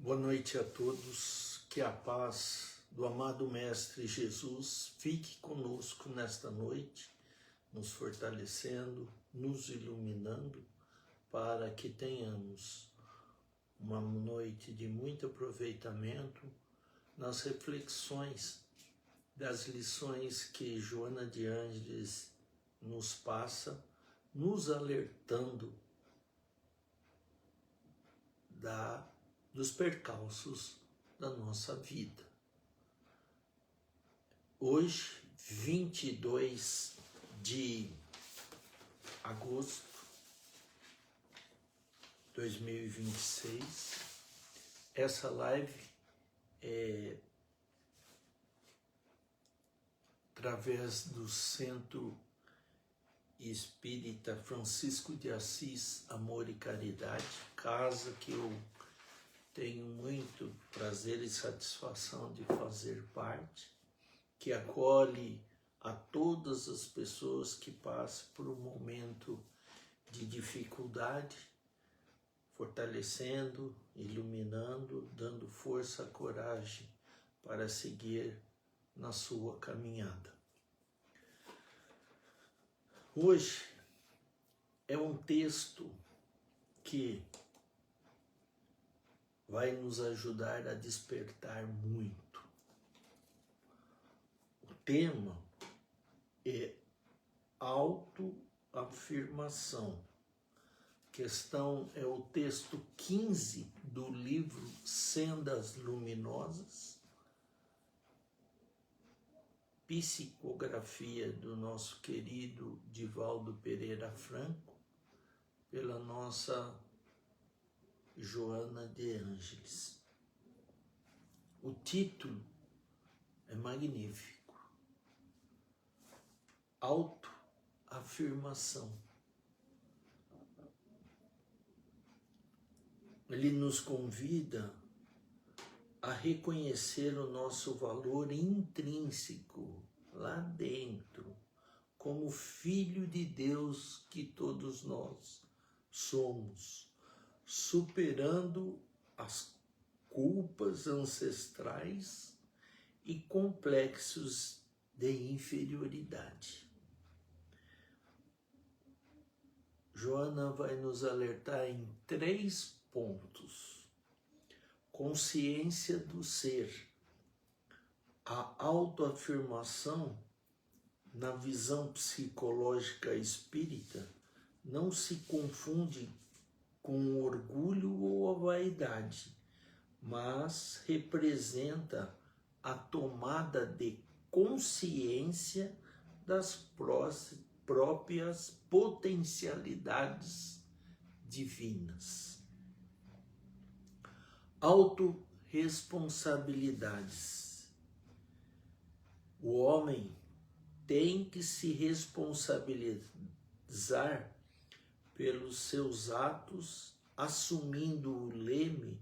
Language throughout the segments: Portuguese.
Boa noite a todos, que a paz do amado Mestre Jesus fique conosco nesta noite, nos fortalecendo, nos iluminando, para que tenhamos uma noite de muito aproveitamento nas reflexões das lições que Joana de Ângeles nos passa, nos alertando dos percalços da nossa vida. Hoje, 22 de agosto de 2026, essa live é através do Centro Espírita Francisco de Assis, Amor e Caridade, casa que eu tenho muito prazer e satisfação de fazer parte, que acolhe a todas as pessoas que passam por um momento de dificuldade, fortalecendo, iluminando, dando força, coragem para seguir na sua caminhada. Hoje é um texto que vai nos ajudar a despertar muito. O tema é autoafirmação. A questão é o texto 15 do livro Sendas Luminosas, psicografia do nosso querido Divaldo Pereira Franco, pela nossa Joana de Ângeles. O título é magnífico. Autoafirmação. Ele nos convida a reconhecer o nosso valor intrínseco lá dentro, como filho de Deus que todos nós somos, superando as culpas ancestrais e complexos de inferioridade. Joana vai nos alertar em 3 pontos. Consciência do ser. A autoafirmação, na visão psicológica espírita, não se confunde com orgulho ou a vaidade, mas representa a tomada de consciência das próprias potencialidades divinas. Autorresponsabilidades. O homem tem que se responsabilizar pelos seus atos, assumindo o leme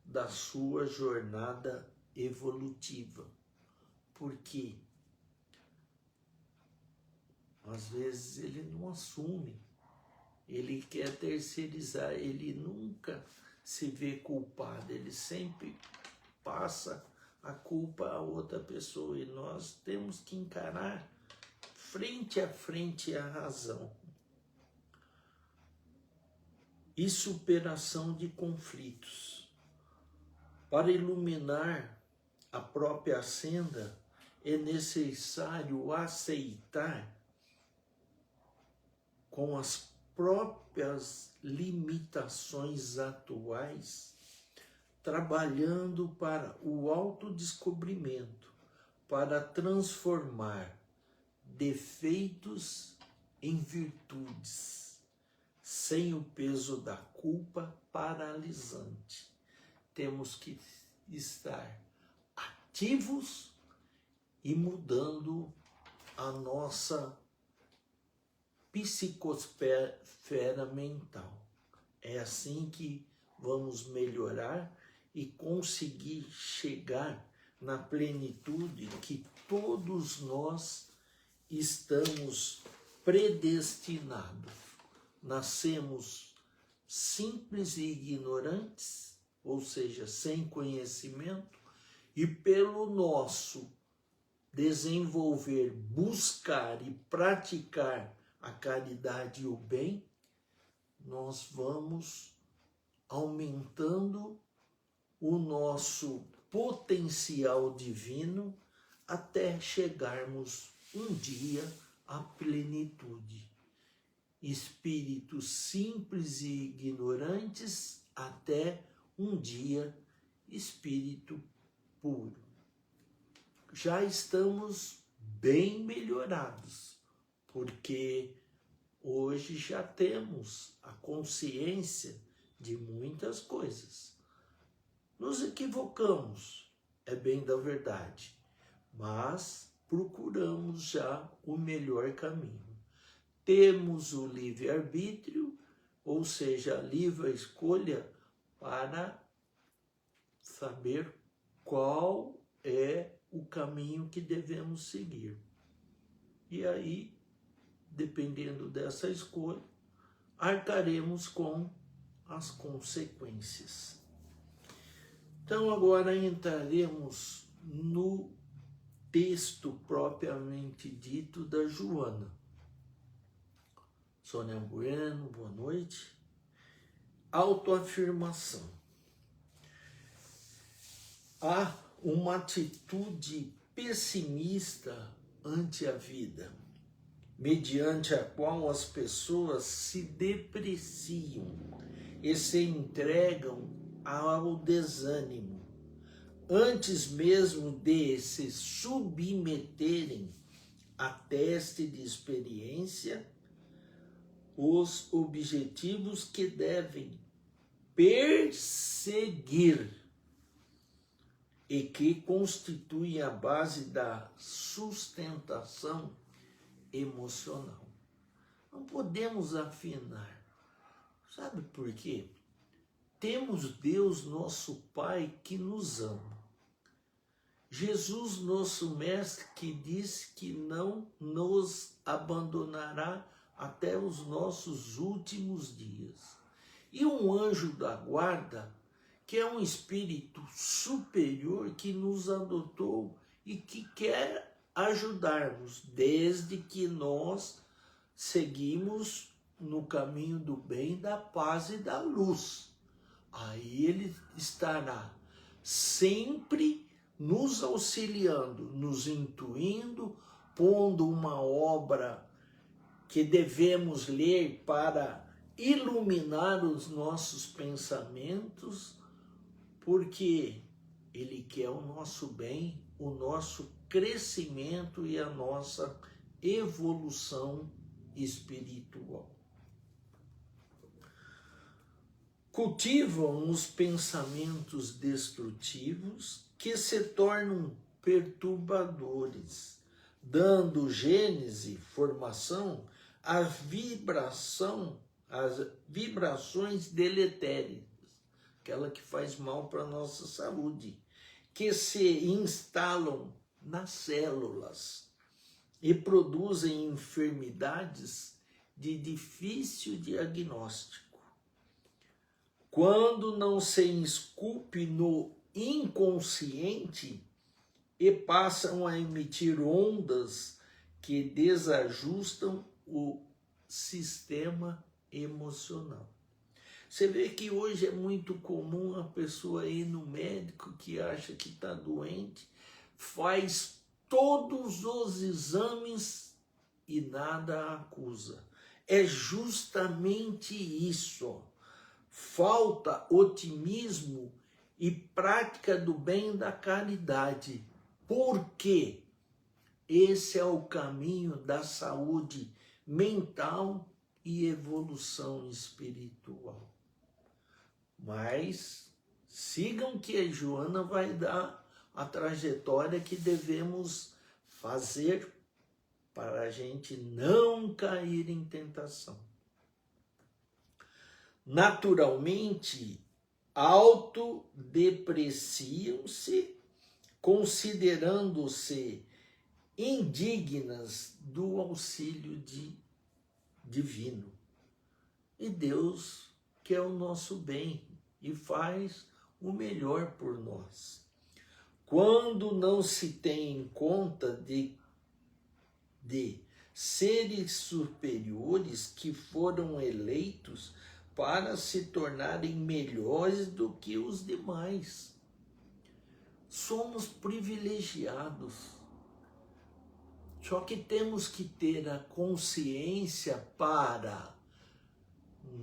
da sua jornada evolutiva. Porque às vezes ele não assume, ele quer terceirizar, ele nunca se vê culpado, ele sempre passa a culpa a outra pessoa, e nós temos que encarar frente a frente a razão. E superação de conflitos. Para iluminar a própria senda, é necessário aceitar com as próprias limitações atuais, trabalhando para o autodescobrimento, para transformar defeitos em virtudes, sem o peso da culpa paralisante. Temos que estar ativos e mudando a nossa psicosfera mental. É assim que vamos melhorar e conseguir chegar na plenitude que todos nós estamos predestinados. Nascemos simples e ignorantes ou seja, sem conhecimento, e pelo nosso desenvolver, buscar e praticar a caridade e o bem, nós vamos aumentando o nosso potencial divino até chegarmos um dia à plenitude. Espíritos simples e ignorantes até um dia espírito puro. Já estamos bem melhorados, porque hoje já temos a consciência de muitas coisas. Nos equivocamos, é bem da verdade, mas procuramos já o melhor caminho. Temos o livre-arbítrio, ou seja, a livre escolha para saber qual é o caminho que devemos seguir. E aí, dependendo dessa escolha, arcaremos com as consequências. Então, agora entraremos no texto propriamente dito da Joana. Sônia Bueno, boa noite. Autoafirmação. Há uma atitude pessimista ante a vida, mediante a qual as pessoas se depreciam e se entregam ao desânimo, antes mesmo de se submeterem a teste de experiência, os objetivos que devem perseguir e que constituem a base da sustentação emocional. Não podemos afinar. Sabe por quê? Temos Deus, nosso Pai, que nos ama. Jesus, nosso Mestre, que disse que não nos abandonará até os nossos últimos dias. E um anjo da guarda, que é um espírito superior que nos adotou e que quer ajudar-nos, desde que nós seguimos no caminho do bem, da paz e da luz. Aí ele estará sempre nos auxiliando, nos intuindo, pondo uma obra que devemos ler para iluminar os nossos pensamentos, porque ele quer o nosso bem, o nosso crescimento e a nossa evolução espiritual. Cultivam os pensamentos destrutivos que se tornam perturbadores, dando gênese, formação, às vibrações deletérias, aquela que faz mal para a nossa saúde, que se instalam nas células e produzem enfermidades de difícil diagnóstico. Quando não se esculpe no inconsciente e passam a emitir ondas que desajustam o sistema emocional. Você vê que hoje é muito comum a pessoa ir no médico que acha que está doente, faz todos os exames e nada a acusa. É justamente isso. Falta otimismo e prática do bem da caridade. Por quê? Esse é o caminho da saúde mental e evolução espiritual. Mas sigam que a Joana vai dar a trajetória que devemos fazer para a gente não cair em tentação. Naturalmente, autodepreciam-se, considerando-se indignas do auxílio divino. E Deus quer o nosso bem e faz o melhor por nós. Quando não se tem em conta de seres superiores que foram eleitos para se tornarem melhores do que os demais. Somos privilegiados. Só que temos que ter a consciência para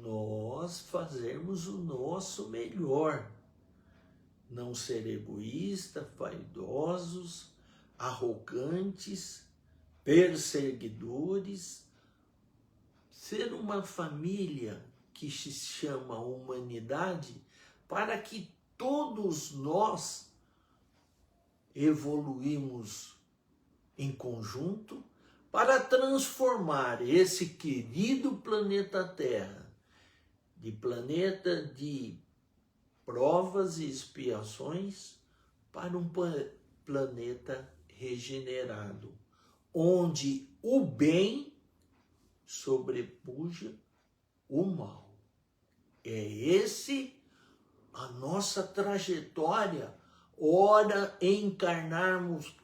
nós fazermos o nosso melhor. Não ser egoísta, vaidosos, arrogantes, perseguidores. Ser uma família que se chama humanidade para que todos nós evoluímos em conjunto para transformar esse querido planeta Terra de planeta de provas e expiações para um planeta regenerado, onde o bem sobrepuja o mal. É esse a nossa trajetória, ora encarnados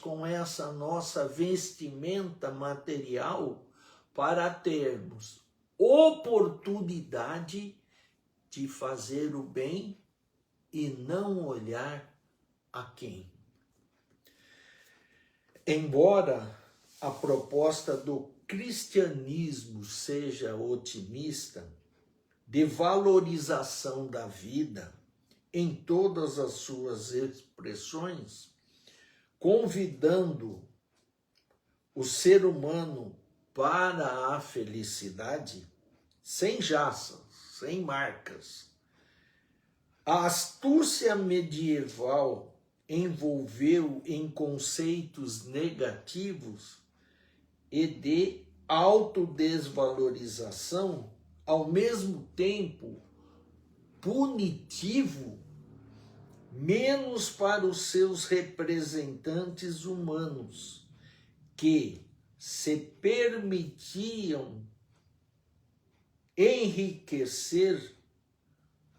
com essa nossa vestimenta material para termos oportunidade de fazer o bem e não olhar a quem. Embora a proposta do cristianismo seja otimista, de valorização da vida em todas as suas expressões, convidando o ser humano para a felicidade, sem jaças, sem marcas. A astúcia medieval envolveu em conceitos negativos e de autodesvalorização, ao mesmo tempo punitivo, menos para os seus representantes humanos, que se permitiam enriquecer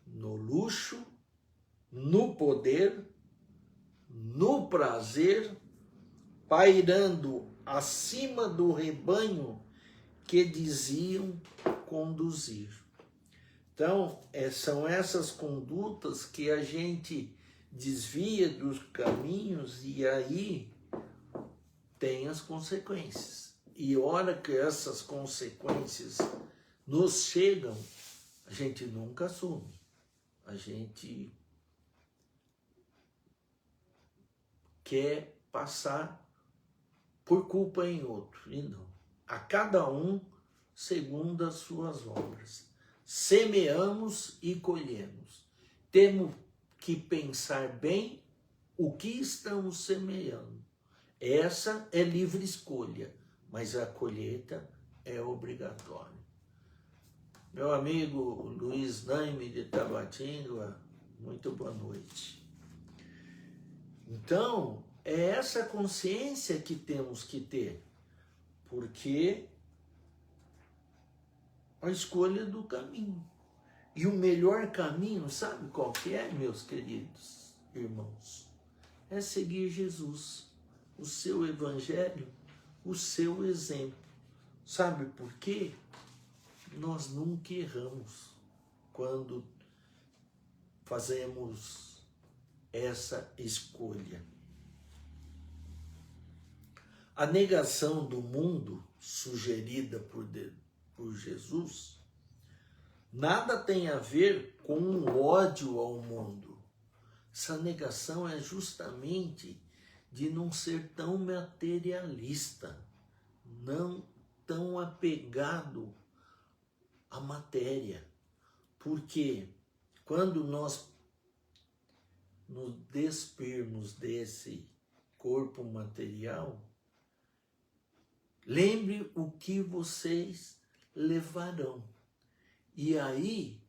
no luxo, no poder, no prazer, pairando acima do rebanho que diziam conduzir. Então, são essas condutas que a gente desvia dos caminhos e aí tem as consequências. E hora que essas consequências nos chegam, a gente nunca assume. A gente quer passar por culpa em outro. E não. A cada um segundo as suas obras. Semeamos e colhemos. Temos que pensar bem o que estamos semeando. Essa é livre escolha, mas a colheita é obrigatória. Meu amigo Luiz Naime de Tabatinga, muito boa noite. Então, é essa consciência que temos que ter, porque a escolha do caminho. E o melhor caminho, sabe qual que é, meus queridos irmãos? É seguir Jesus, o seu evangelho, o seu exemplo. Sabe por quê? Nós nunca erramos quando fazemos essa escolha. A negação do mundo, sugerida por Jesus, nada tem a ver com um ódio ao mundo. Essa negação é justamente de não ser tão materialista, não tão apegado à matéria. Porque quando nós nos despirmos desse corpo material, lembre o que vocês levarão. E aí,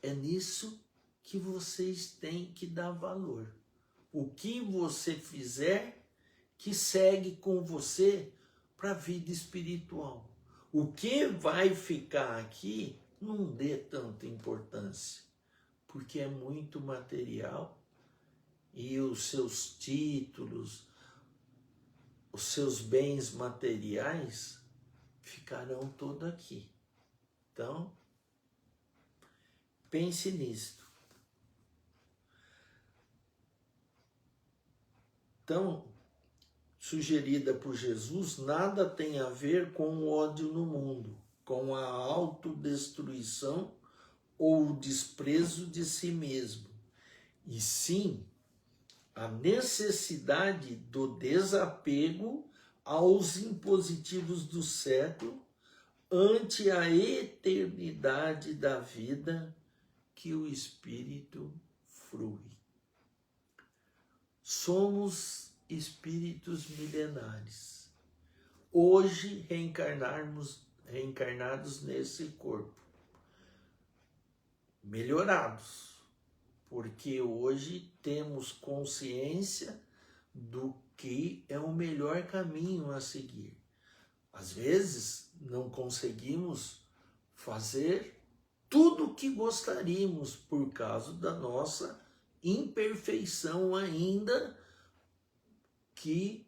é nisso que vocês têm que dar valor. O que você fizer, que segue com você para a vida espiritual. O que vai ficar aqui não dê tanta importância, porque é muito material e os seus títulos, os seus bens materiais ficarão todos aqui. Então, pense nisto. Então, sugerida por Jesus, nada tem a ver com o ódio no mundo, com a autodestruição ou o desprezo de si mesmo, e sim a necessidade do desapego aos impositivos do século ante a eternidade da vida que o Espírito frui. Somos espíritos milenares, hoje reencarnados nesse corpo, melhorados, porque hoje temos consciência do que é o melhor caminho a seguir. Às vezes não conseguimos fazer tudo o que gostaríamos por causa da nossa imperfeição ainda que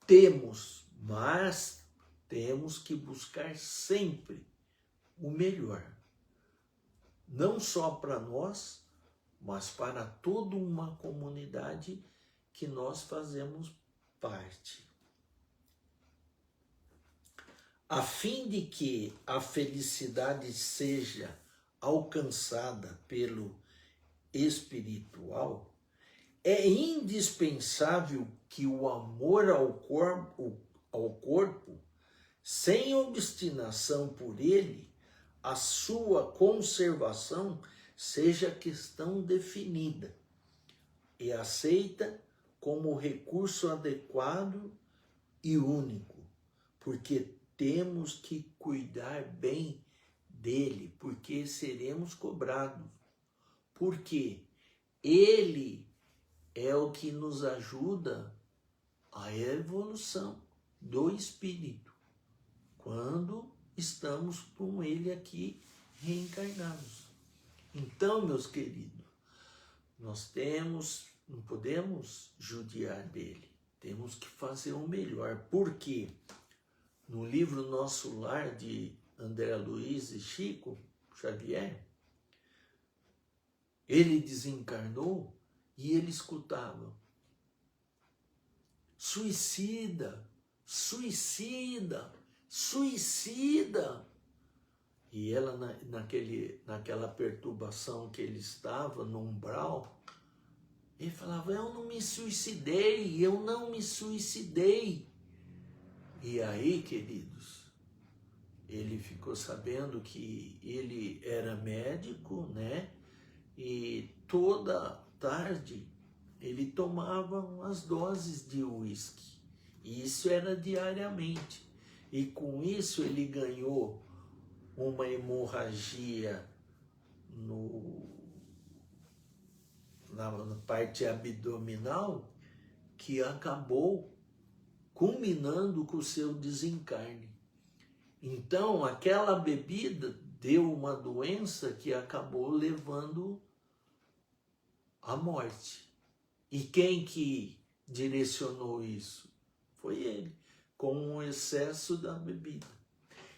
temos, mas temos que buscar sempre o melhor. Não só para nós, mas para toda uma comunidade que nós fazemos parte. A fim de que a felicidade seja alcançada pelo espiritual, é indispensável que o amor ao corpo, sem obstinação por ele, a sua conservação seja questão definida e aceita como recurso adequado e único, porque temos que cuidar bem dele, porque seremos cobrados, porque ele é o que nos ajuda à evolução do espírito, quando estamos com ele aqui reencarnados. Então, meus queridos, nós não podemos judiar dele, temos que fazer o melhor. Por quê? No livro Nosso Lar, de André Luiz e Chico Xavier, ele desencarnou e ele escutava: suicida, suicida, suicida. E ela, naquela perturbação que ele estava, no umbral, ele falava: eu não me suicidei, eu não me suicidei. E aí, queridos, ele ficou sabendo que ele era médico, né? E toda tarde ele tomava umas doses de uísque. E isso era diariamente. E com isso ele ganhou uma hemorragia na parte abdominal, que acabou culminando com o seu desencarne. Então, aquela bebida deu uma doença que acabou levando à morte. E quem que direcionou isso? Foi ele, com o excesso da bebida.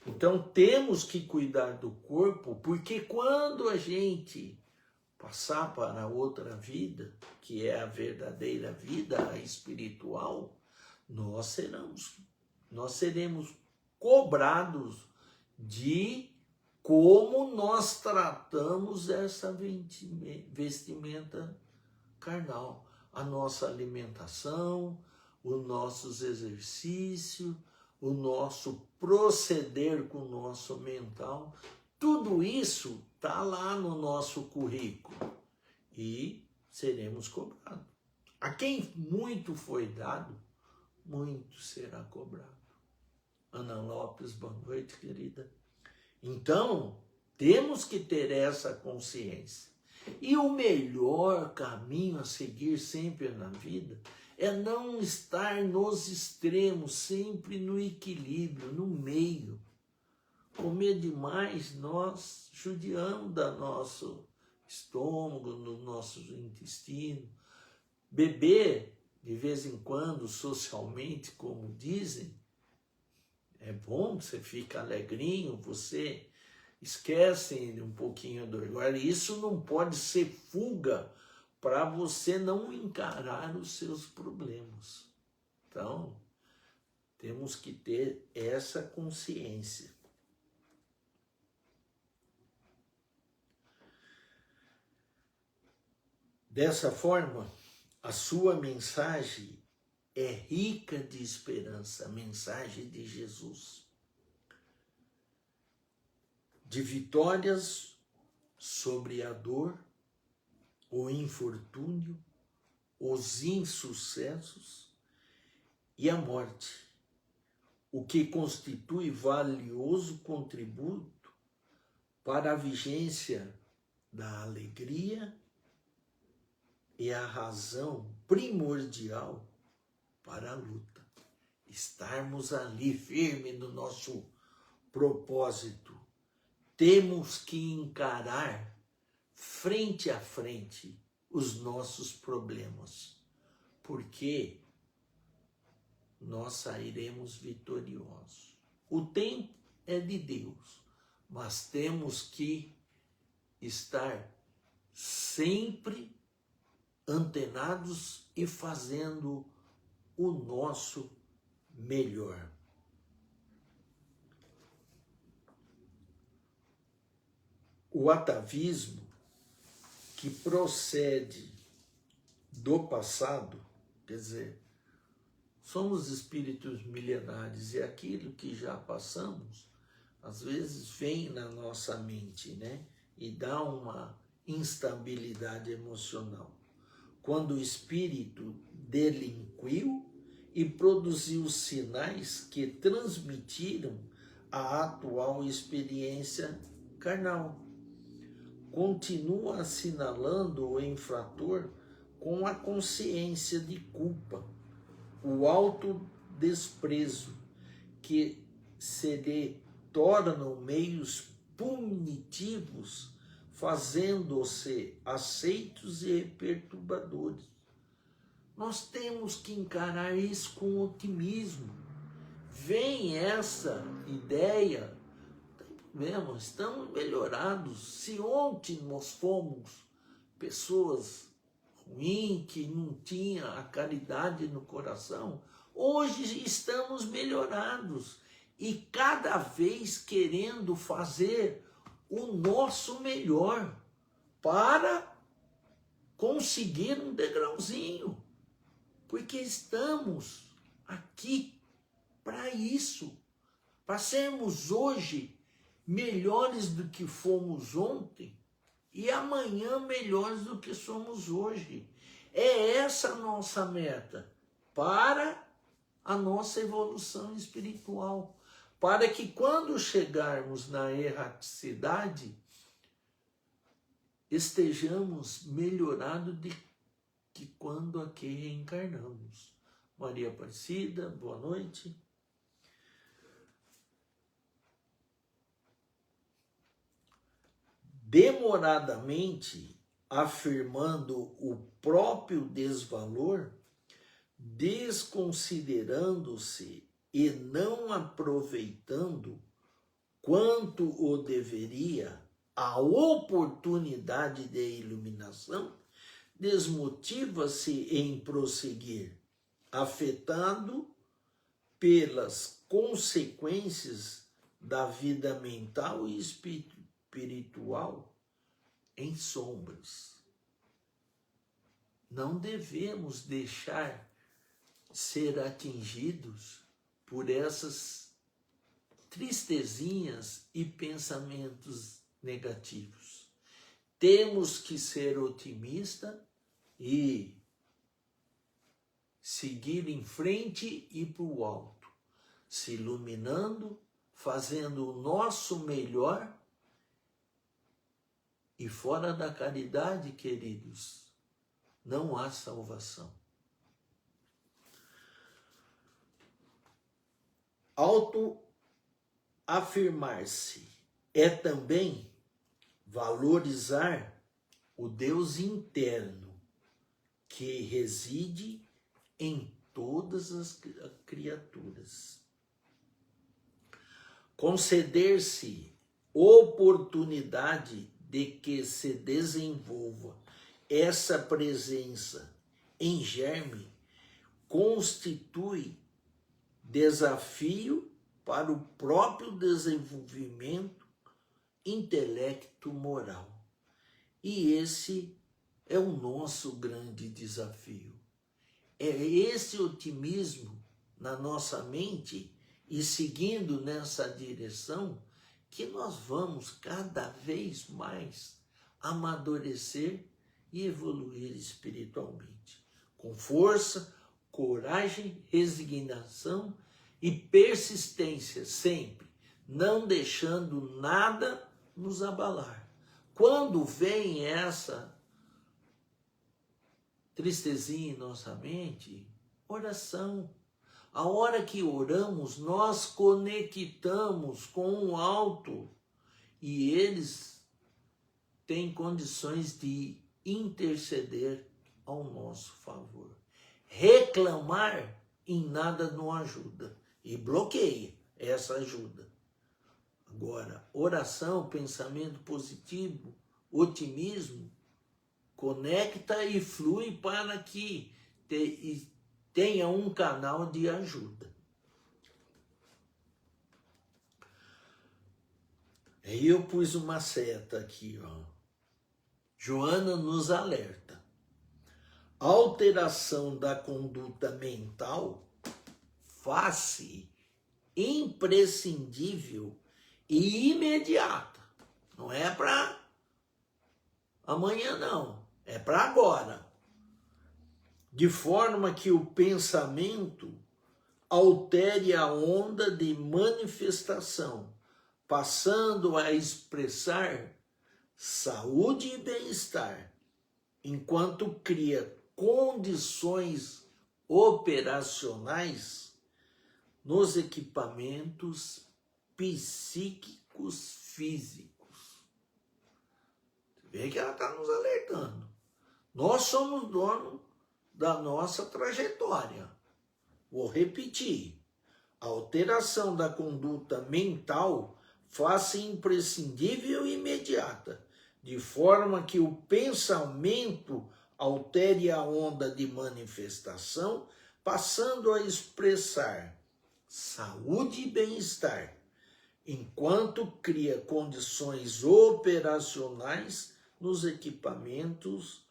Então, temos que cuidar do corpo, porque quando a gente passar para a outra vida, que é a verdadeira vida, a espiritual, nós seremos cobrados de como nós tratamos essa vestimenta carnal, a nossa alimentação, os nossos exercícios, o nosso proceder com o nosso mental, tudo isso está lá no nosso currículo e seremos cobrados. A quem muito foi dado, muito será cobrado. Ana Lopes, boa noite, querida. Então, temos que ter essa consciência. E o melhor caminho a seguir sempre na vida é não estar nos extremos, sempre no equilíbrio, no meio. Comer demais, nós judiamos do nosso estômago, do nosso intestino. Beber, de vez em quando, socialmente, como dizem, é bom, você fica alegrinho, você esquece um pouquinho do... Agora, isso não pode ser fuga para você não encarar os seus problemas. Então, temos que ter essa consciência. Dessa forma, a sua mensagem é rica de esperança, a mensagem de Jesus. De vitórias sobre a dor, o infortúnio, os insucessos e a morte, o que constitui valioso contributo para a vigência da alegria e a razão primordial para a luta. Estarmos ali firme no nosso propósito. Temos que encarar frente a frente os nossos problemas, porque nós sairemos vitoriosos. O tempo é de Deus, mas temos que estar sempre antenados e fazendo o nosso melhor. O atavismo, que procede do passado, quer dizer, somos espíritos milenares e aquilo que já passamos, às vezes vem na nossa mente, né? E dá uma instabilidade emocional. Quando o espírito delinquiu e produziu sinais que transmitiram a atual experiência carnal. Continua assinalando o infrator com a consciência de culpa, o autodesprezo, que se lhe tornam meios punitivos, fazendo-se aceitos e perturbadores. Nós temos que encarar isso com otimismo. Vem essa ideia, não tem problema, estamos melhorados. Se ontem nós fomos pessoas ruins, que não tinha a caridade no coração, hoje estamos melhorados e cada vez querendo fazer o nosso melhor para conseguir um degrauzinho, porque estamos aqui para isso, para sermos hoje melhores do que fomos ontem e amanhã melhores do que somos hoje. É essa a nossa meta para a nossa evolução espiritual, para que quando chegarmos na erraticidade, estejamos melhorados de que quando aqui reencarnamos. Maria Aparecida, boa noite. Demoradamente, afirmando o próprio desvalor, desconsiderando-se e não aproveitando quanto o deveria a oportunidade de iluminação, desmotiva-se em prosseguir, afetado pelas consequências da vida mental e espiritual em sombras. Não devemos deixar ser atingidos por essas tristezinhas e pensamentos negativos. Temos que ser otimistas e seguir em frente e para o alto, se iluminando, fazendo o nosso melhor. E fora da caridade, queridos, não há salvação. afirmar-se é também valorizar o Deus interno que reside em todas as criaturas. Conceder-se oportunidade de que se desenvolva essa presença em germe constitui desafio para o próprio desenvolvimento intelecto-moral. E esse é o nosso grande desafio. É esse otimismo na nossa mente e seguindo nessa direção que nós vamos cada vez mais amadurecer e evoluir espiritualmente. Com força, coragem, resignação e persistência sempre, não deixando nada nos abalar. Quando vem essa tristezinha em nossa mente, oração. A hora que oramos, nós conectamos com o alto e eles têm condições de interceder ao nosso favor. Reclamar em nada não ajuda e bloqueia essa ajuda. Agora, oração, pensamento positivo, otimismo, conecta e flui para que tenha um canal de ajuda. Aí eu pus uma seta aqui, ó. Joana nos alerta. Alteração da conduta mental faz-se imprescindível e imediata. Não é para amanhã, não. É para agora. De forma que o pensamento altere a onda de manifestação, passando a expressar saúde e bem-estar, enquanto cria condições operacionais nos equipamentos psíquicos físicos. Você vê que ela está nos alertando. Nós somos donos da nossa trajetória. Vou repetir. A alteração da conduta mental faz-se imprescindível e imediata, de forma que o pensamento altere a onda de manifestação, passando a expressar saúde e bem-estar, enquanto cria condições operacionais nos equipamentos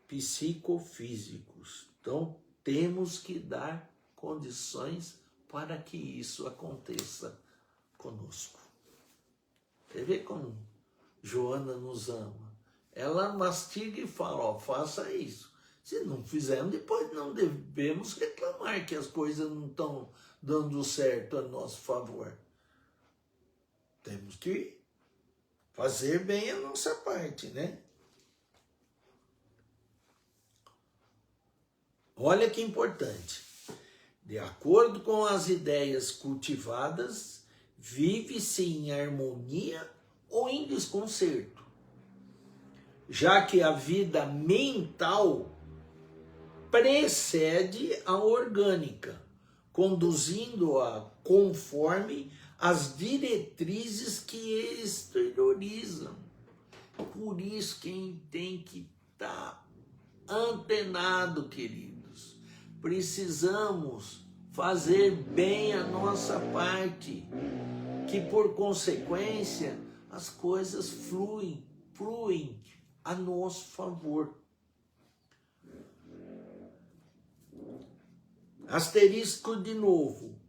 psicofísicos. Então, temos que dar condições para que isso aconteça conosco. Você vê como Joana nos ama. Ela mastiga e fala, ó, faça isso. Se não fizermos, depois não devemos reclamar que as coisas não estão dando certo a nosso favor. Temos que fazer bem a nossa parte, né? Olha que importante. De acordo com as ideias cultivadas, vive-se em harmonia ou em desconcerto, já que a vida mental precede a orgânica, conduzindo-a conforme as diretrizes que exteriorizam. Por isso quem tem que estar antenado, queridos. Precisamos fazer bem a nossa parte, que por consequência as coisas fluem a nosso favor. Asterisco de novo.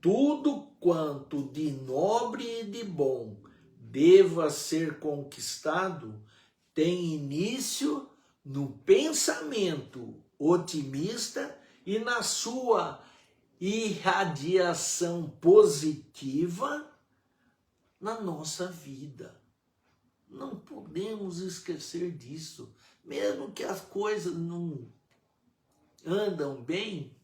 Tudo quanto de nobre e de bom deva ser conquistado tem início no pensamento otimista e na sua irradiação positiva na nossa vida. Não podemos esquecer disso. Mesmo que as coisas não andam bem,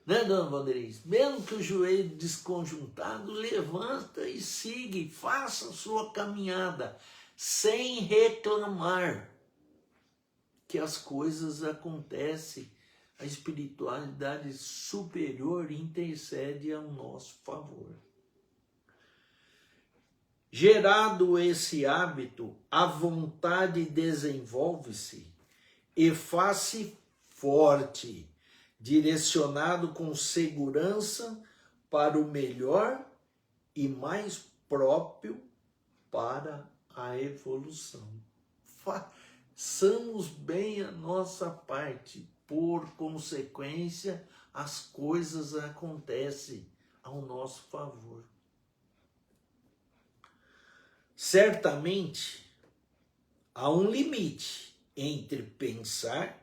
né, dona Valderiz? Mesmo que o joelho desconjuntado, levanta e siga, faça a sua caminhada, sem reclamar que as coisas acontecem, a espiritualidade superior intercede ao nosso favor. Gerado esse hábito, a vontade desenvolve-se e faz-se forte, direcionado com segurança para o melhor e mais próprio para a evolução. Façamos bem a nossa parte, por consequência, as coisas acontecem ao nosso favor. Certamente, há um limite entre pensar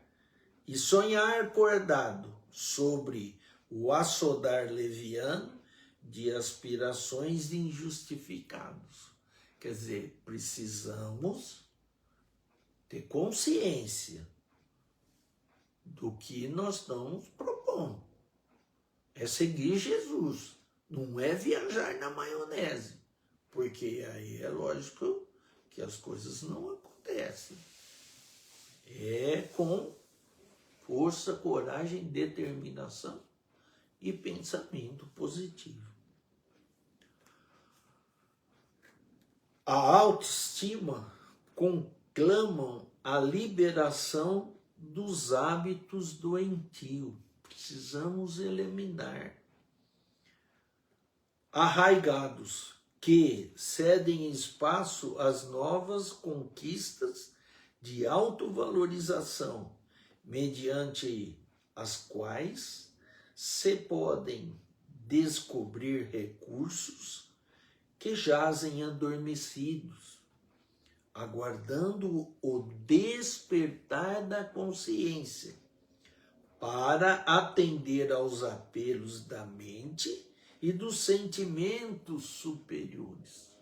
e sonhar acordado sobre o assodar leviano de aspirações injustificadas. Quer dizer, precisamos ter consciência do que nós estamos propondo. É seguir Jesus, não é viajar na maionese, porque aí é lógico que as coisas não acontecem. É com força, coragem, determinação e pensamento positivo. A autoestima conclamam a liberação dos hábitos doentios. Precisamos eliminar. Arraigados, que cedem espaço às novas conquistas de autovalorização, mediante as quais se podem descobrir recursos que jazem adormecidos, aguardando o despertar da consciência para atender aos apelos da mente e dos sentimentos superiores.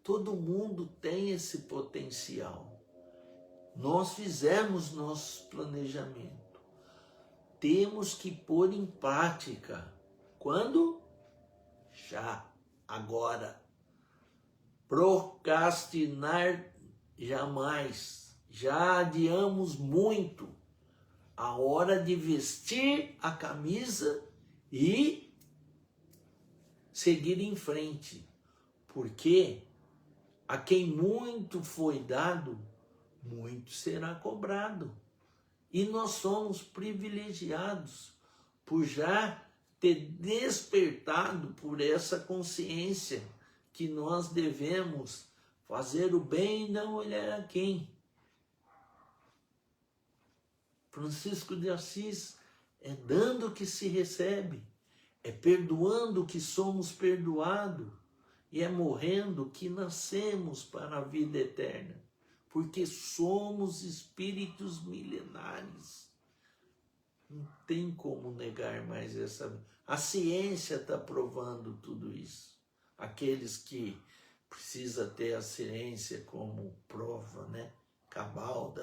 Todo mundo tem esse potencial. Nós fizemos nosso planejamento. Temos que pôr em prática. Quando? Já, agora. Procrastinar jamais. Já adiamos muito a hora de vestir a camisa e seguir em frente. Porque a quem muito foi dado, muito será cobrado. E nós somos privilegiados por já ter despertado por essa consciência que nós devemos fazer o bem e não olhar a quem. Francisco de Assis, é dando que se recebe, é perdoando que somos perdoados, e é morrendo que nascemos para a vida eterna, porque somos espíritos milenares. Não tem como negar mais essa. A ciência está provando tudo isso. Aqueles que precisam ter a ciência como prova, né, cabal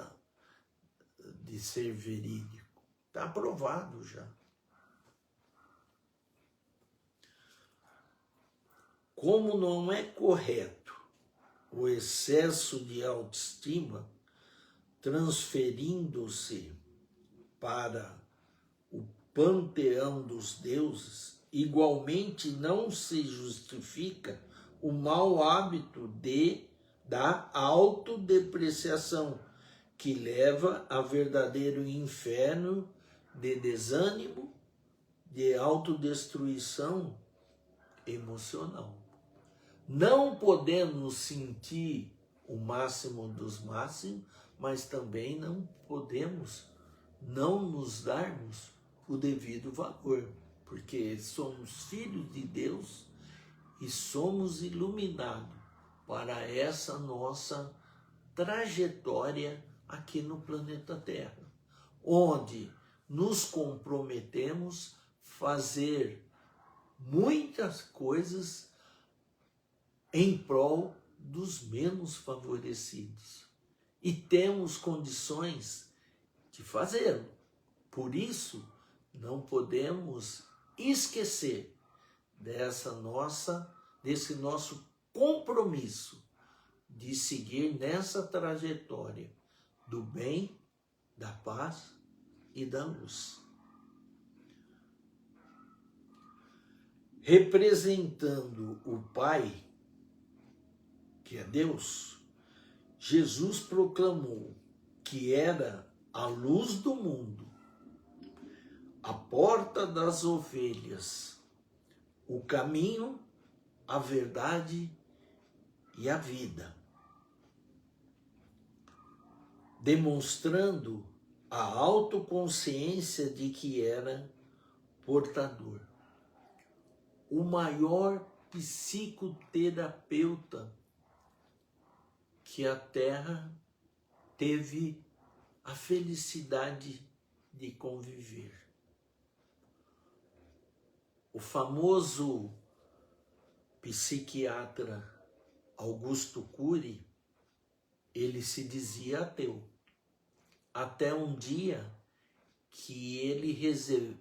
de ser verídico. Está provado já. Como não é correto o excesso de autoestima, transferindo-se para o panteão dos deuses, igualmente não se justifica o mau hábito da autodepreciação, que leva a verdadeiro inferno de desânimo, de autodestruição emocional. Não podemos sentir o máximo dos máximos, mas também não podemos não nos darmos o devido valor, porque somos filhos de Deus e somos iluminados para essa nossa trajetória aqui no planeta Terra, onde nos comprometemos a fazer muitas coisas em prol dos menos favorecidos. E temos condições de fazê-lo. Por isso, Não podemos esquecer desse nosso compromisso de seguir nessa trajetória do bem, da paz e da luz. Representando o Pai, que é Deus, Jesus proclamou que era a luz do mundo, a porta das ovelhas, o caminho, a verdade e a vida, demonstrando a autoconsciência de que era portador. O maior psicoterapeuta que a Terra teve a felicidade de conviver. O famoso psiquiatra Augusto Cury, ele se dizia ateu, até um dia que ele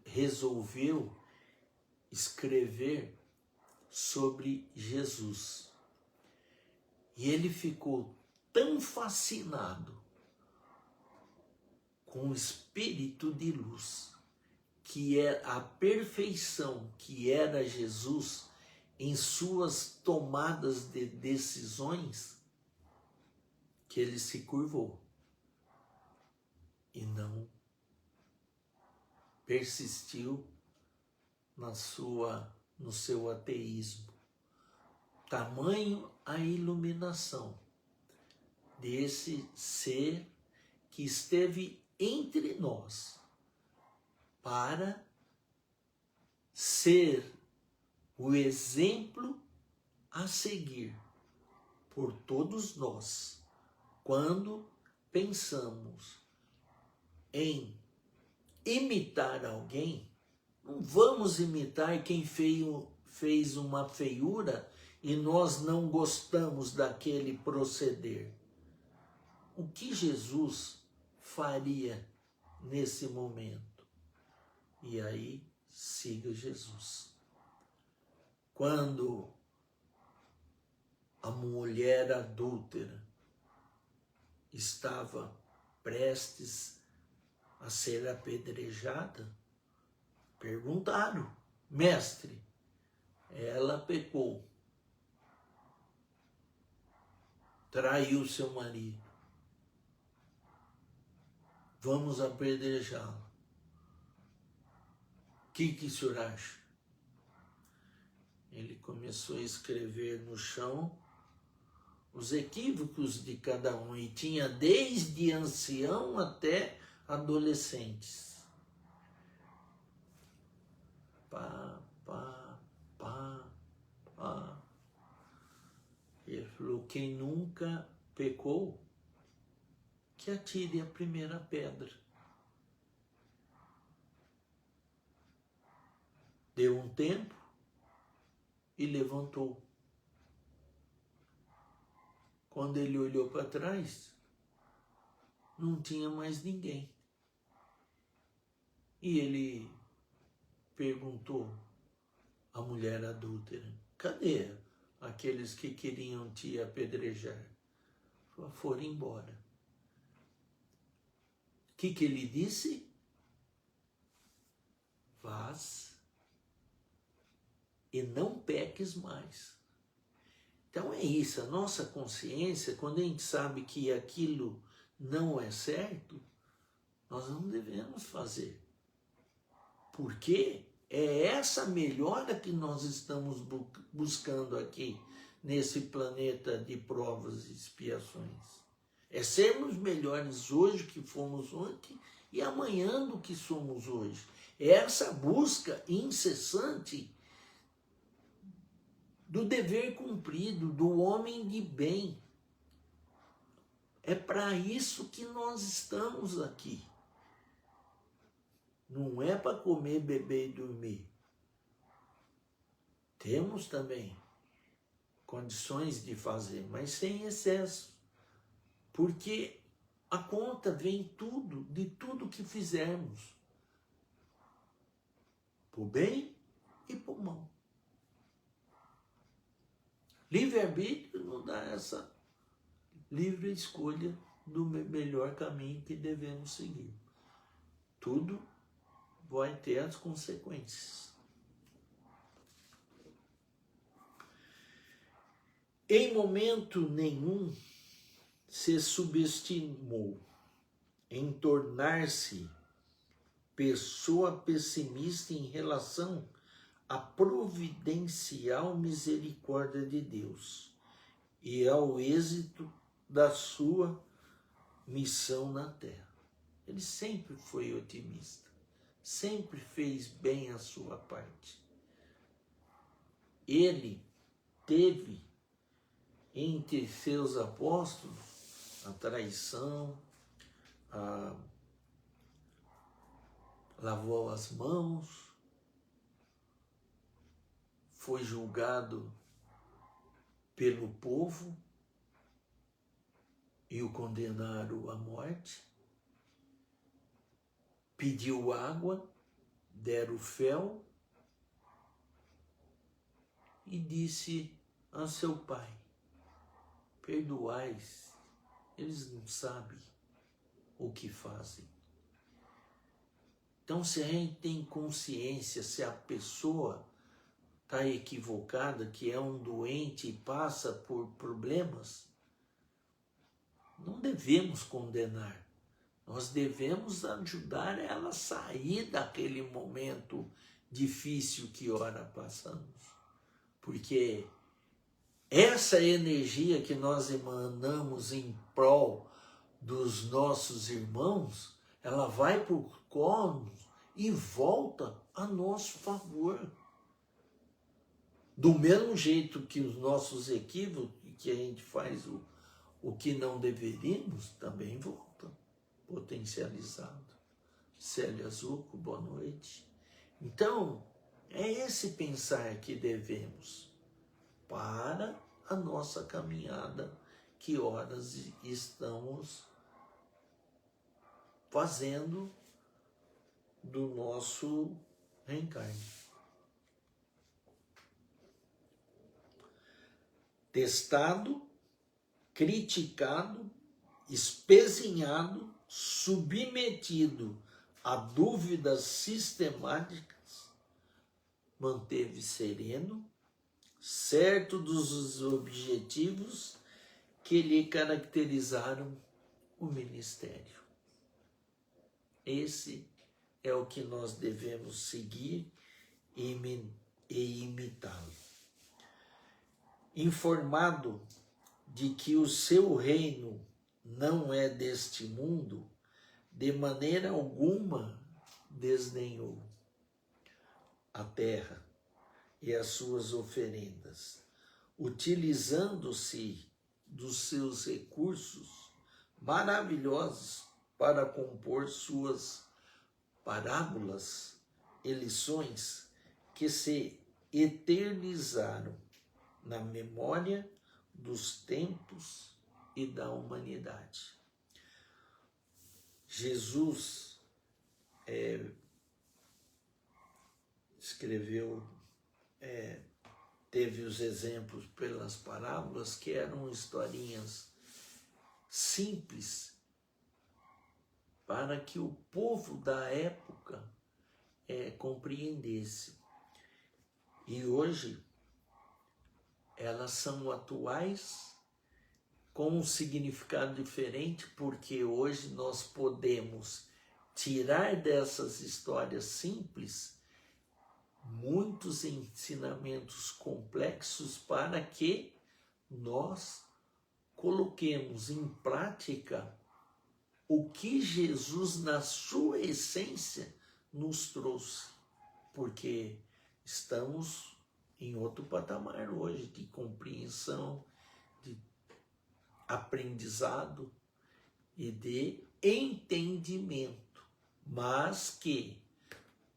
resolveu escrever sobre Jesus. E ele ficou tão fascinado com o espírito de luz, que é a perfeição que era Jesus em suas tomadas de decisões, que ele se curvou e não persistiu no seu ateísmo. Tamanho a iluminação desse ser que esteve entre nós para ser o exemplo a seguir por todos nós quando pensamos em imitar alguém. Não vamos imitar quem fez uma feiura e nós não gostamos daquele proceder. O que Jesus faria nesse momento? E aí, siga Jesus. Quando a mulher adúltera estava prestes a ser apedrejada, perguntaram: mestre, ela pecou, traiu seu marido, vamos apedrejá-la. O que o senhor acha? Ele começou a escrever no chão os equívocos de cada um, e tinha desde ancião até adolescentes. Pá, pá, pá, pá. Ele falou: quem nunca pecou, que atire a primeira pedra. Deu um tempo e levantou. Quando ele olhou para trás, não tinha mais ninguém. E ele perguntou à mulher adúltera: cadê aqueles que queriam te apedrejar? Foram embora. O que ele disse? Vás e não peques mais. Então é isso, a nossa consciência, quando a gente sabe que aquilo não é certo, nós não devemos fazer. Porque é essa melhora que nós estamos buscando aqui, nesse planeta de provas e expiações. É sermos melhores hoje que fomos ontem e amanhã do que somos hoje. É essa busca incessante do dever cumprido, do homem de bem. É para isso que nós estamos aqui. Não é para comer, beber e dormir. Temos também condições de fazer, mas sem excesso. Porque a conta vem de tudo que fizermos. para o bem e para o mal. Livre-arbítrio não dá essa livre escolha do melhor caminho que devemos seguir. Tudo vai ter as consequências. Em momento nenhum se subestimou em tornar-se pessoa pessimista em relação à providencial misericórdia de Deus e ao êxito da sua missão na Terra. Ele sempre foi otimista, sempre fez bem a sua parte. Ele teve entre seus apóstolos a traição, lavou as mãos, foi julgado pelo povo e o condenaram à morte, pediu água, deram fel e disse a seu pai: perdoais, eles não sabem o que fazem. Então, se a gente tem consciência, se a pessoa está equivocada, que é um doente e passa por problemas, não devemos condenar. Nós devemos ajudar ela a sair daquele momento difícil que ora passamos. Porque essa energia que nós emanamos em prol dos nossos irmãos, ela vai por cornos e volta a nosso favor. Do mesmo jeito que os nossos equívocos, que a gente faz o que não deveríamos, também voltam, potencializado. Célia Zucco, boa noite. Então, é esse pensar que devemos para a nossa caminhada, que horas estamos fazendo do nosso reencarne. Testado, criticado, espezinhado, submetido a dúvidas sistemáticas, manteve sereno, certo dos objetivos que lhe caracterizaram o ministério. Esse é o que nós devemos seguir e imitá-lo. Informado de que o seu reino não é deste mundo, de maneira alguma desdenhou a terra e as suas oferendas, utilizando-se dos seus recursos maravilhosos para compor suas parábolas e lições que se eternizaram na memória dos tempos e da humanidade. Jesus escreveu, teve os exemplos pelas parábolas, que eram historinhas simples, para que o povo da época compreendesse. E hoje elas são atuais, com um significado diferente, porque hoje nós podemos tirar dessas histórias simples muitos ensinamentos complexos para que nós coloquemos em prática o que Jesus, na sua essência, nos trouxe. Porque estamos em outro patamar hoje de compreensão, de aprendizado e de entendimento, mas que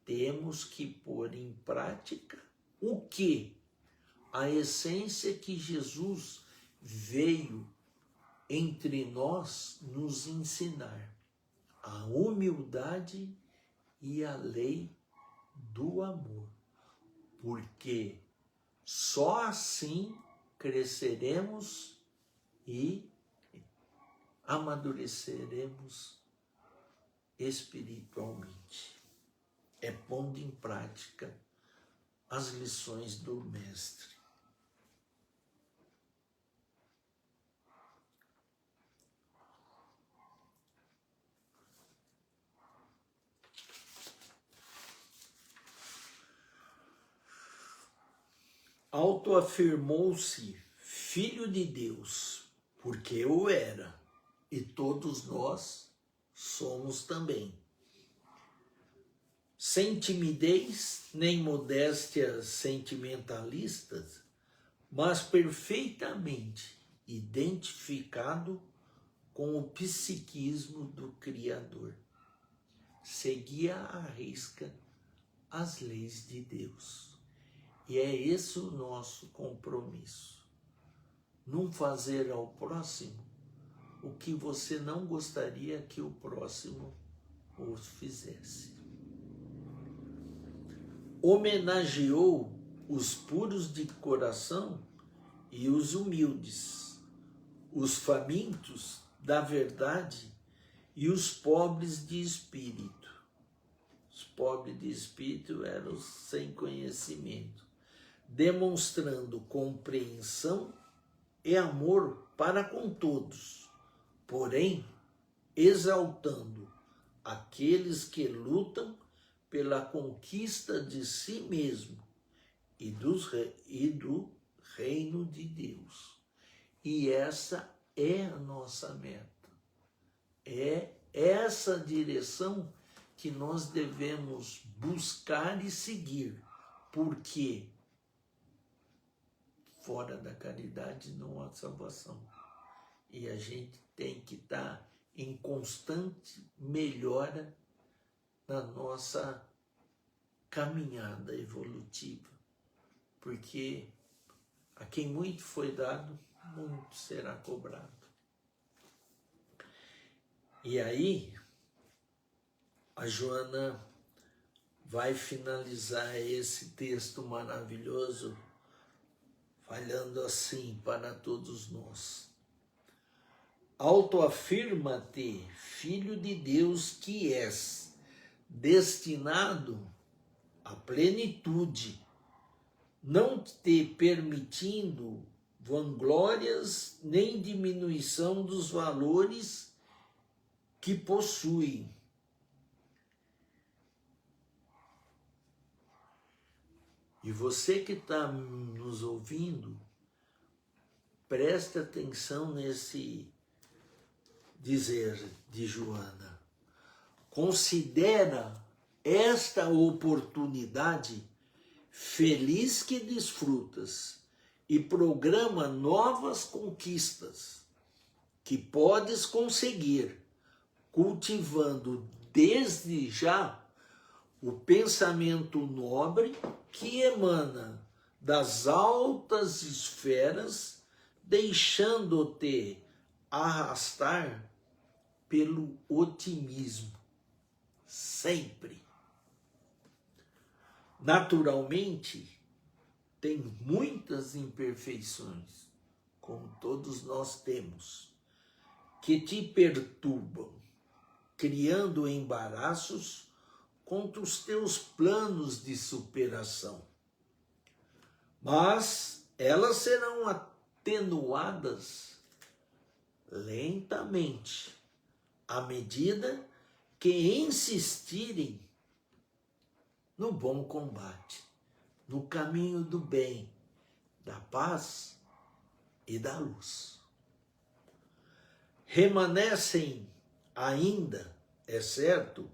temos que pôr em prática o que? A essência que Jesus veio entre nós nos ensinar, a humildade e a lei do amor, porque só assim cresceremos e amadureceremos espiritualmente. É pondo em prática as lições do Mestre. Autoafirmou-se Filho de Deus, porque o era, e todos nós somos também. Sem timidez nem modéstias sentimentalistas, mas perfeitamente identificado com o psiquismo do Criador. Seguia à risca as leis de Deus. E é esse o nosso compromisso. Não fazer ao próximo o que você não gostaria que o próximo os fizesse. Homenageou os puros de coração e os humildes, os famintos da verdade e os pobres de espírito. Os pobres de espírito eram os sem conhecimento, demonstrando compreensão e amor para com todos, porém exaltando aqueles que lutam pela conquista de si mesmo e do reino de Deus. E essa é a nossa meta. É essa direção que nós devemos buscar e seguir, porque fora da caridade não há salvação. E a gente tem que estar em constante melhora na nossa caminhada evolutiva, porque a quem muito foi dado, muito será cobrado. E aí, a Joana vai finalizar esse texto maravilhoso falando assim para todos nós. Autoafirma-te, Filho de Deus que és, destinado à plenitude, não te permitindo vanglórias nem diminuição dos valores que possui. E você que está nos ouvindo, preste atenção nesse dizer de Joana. Considera esta oportunidade feliz que desfrutas e programa novas conquistas que podes conseguir, cultivando desde já o pensamento nobre que emana das altas esferas, deixando-te arrastar pelo otimismo, sempre. Naturalmente, tem muitas imperfeições, como todos nós temos, que te perturbam, criando embaraços contra os teus planos de superação. Mas elas serão atenuadas lentamente, à medida que insistirem no bom combate, no caminho do bem, da paz e da luz. Remanescem ainda, é certo,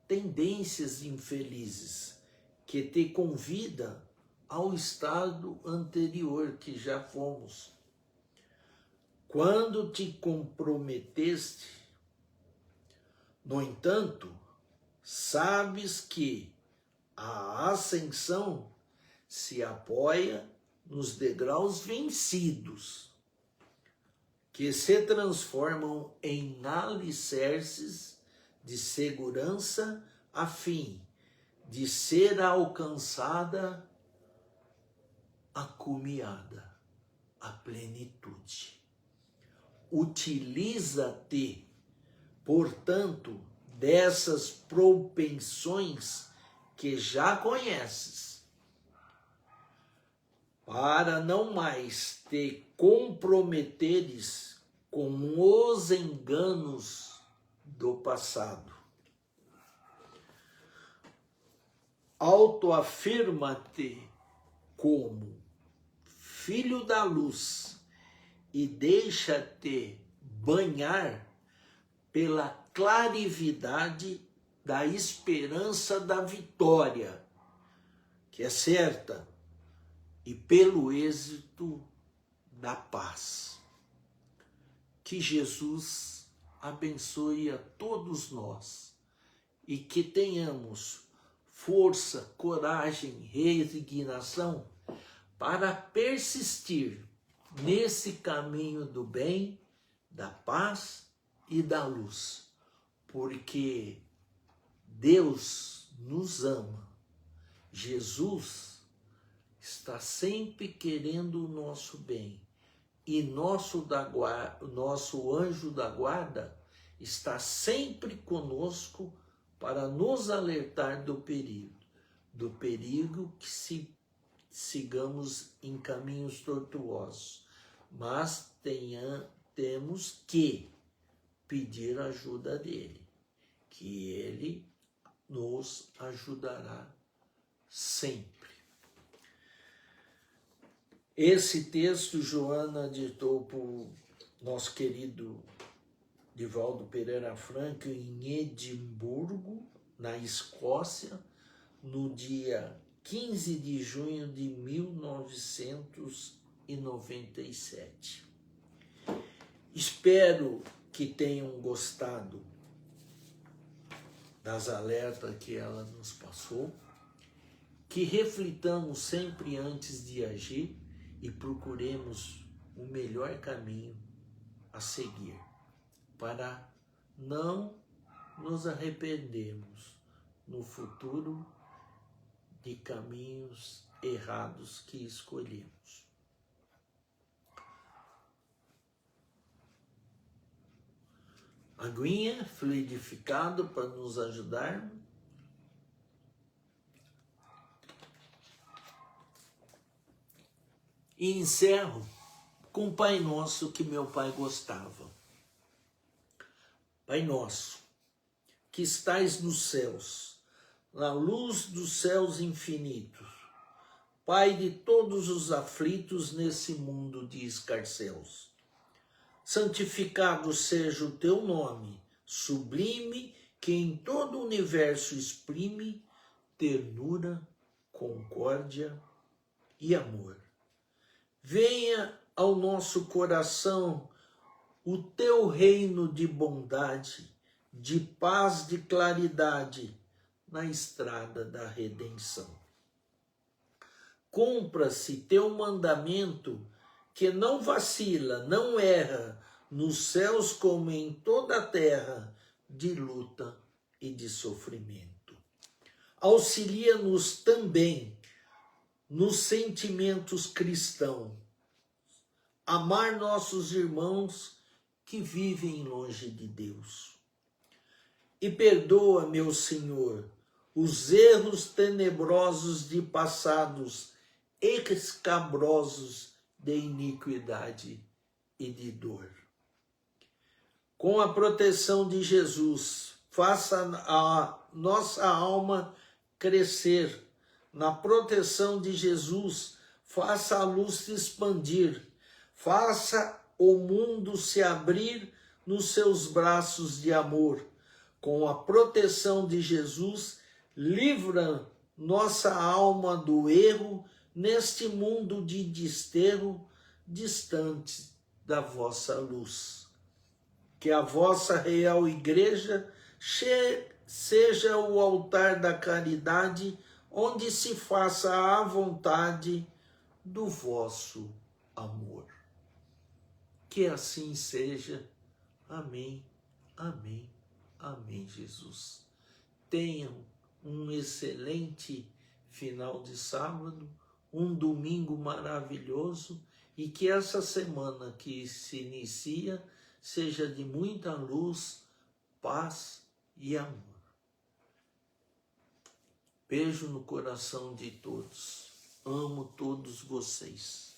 tendências infelizes que te convida ao estado anterior que já fomos. Quando te comprometeste, no entanto, sabes que a ascensão se apoia nos degraus vencidos, que se transformam em alicerces de segurança a fim de ser alcançada a cumeada, a plenitude. Utiliza-te, portanto, dessas propensões que já conheces, para não mais te comprometeres com os enganos do passado. Autoafirma-te como filho da luz e deixa-te banhar pela clarividade da esperança da vitória, que é certa, e pelo êxito da paz. Que Jesus abençoe a todos nós e que tenhamos força, coragem, resignação para persistir nesse caminho do bem, da paz e da luz, porque Deus nos ama. Jesus está sempre querendo o nosso bem e nosso anjo da guarda está sempre conosco para nos alertar do perigo que sigamos em caminhos tortuosos, mas temos que pedir ajuda dele, que ele nos ajudará sempre. Esse texto Joana ditou por nosso querido Divaldo Pereira Franco em Edimburgo, na Escócia, no dia 15 de junho de 1997. Espero que tenham gostado das alertas que ela nos passou, que reflitamos sempre antes de agir e procuremos o melhor caminho a seguir, para não nos arrependermos no futuro de caminhos errados que escolhemos. Aguinha fluidificada para nos ajudar. E encerro com o Pai Nosso que meu pai gostava. Pai Nosso, que estais nos céus, na luz dos céus infinitos, Pai de todos os aflitos nesse mundo de escarcéus, santificado seja o teu nome, sublime, que em todo o universo exprime ternura, concórdia e amor. Venha ao nosso coração o teu reino de bondade, de paz, de claridade, na estrada da redenção. Cumpra-se teu mandamento, que não vacila, não erra, nos céus como em toda a terra, de luta e de sofrimento. Auxilia-nos também nos sentimentos cristãos, amar nossos irmãos que vivem longe de Deus. E perdoa, meu Senhor, os erros tenebrosos de passados escabrosos de iniquidade e de dor. Com a proteção de Jesus, faça a nossa alma crescer. Na proteção de Jesus, faça a luz se expandir. Faça o mundo se abrir nos seus braços de amor. Com a proteção de Jesus, livra nossa alma do erro neste mundo de desterro, distante da vossa luz. Que a vossa real igreja seja o altar da caridade, onde se faça a vontade do vosso amor. Que assim seja. Amém, amém, amém, Jesus. Tenham um excelente final de sábado, um domingo maravilhoso e que essa semana que se inicia seja de muita luz, paz e amor. Beijo no coração de todos. Amo todos vocês.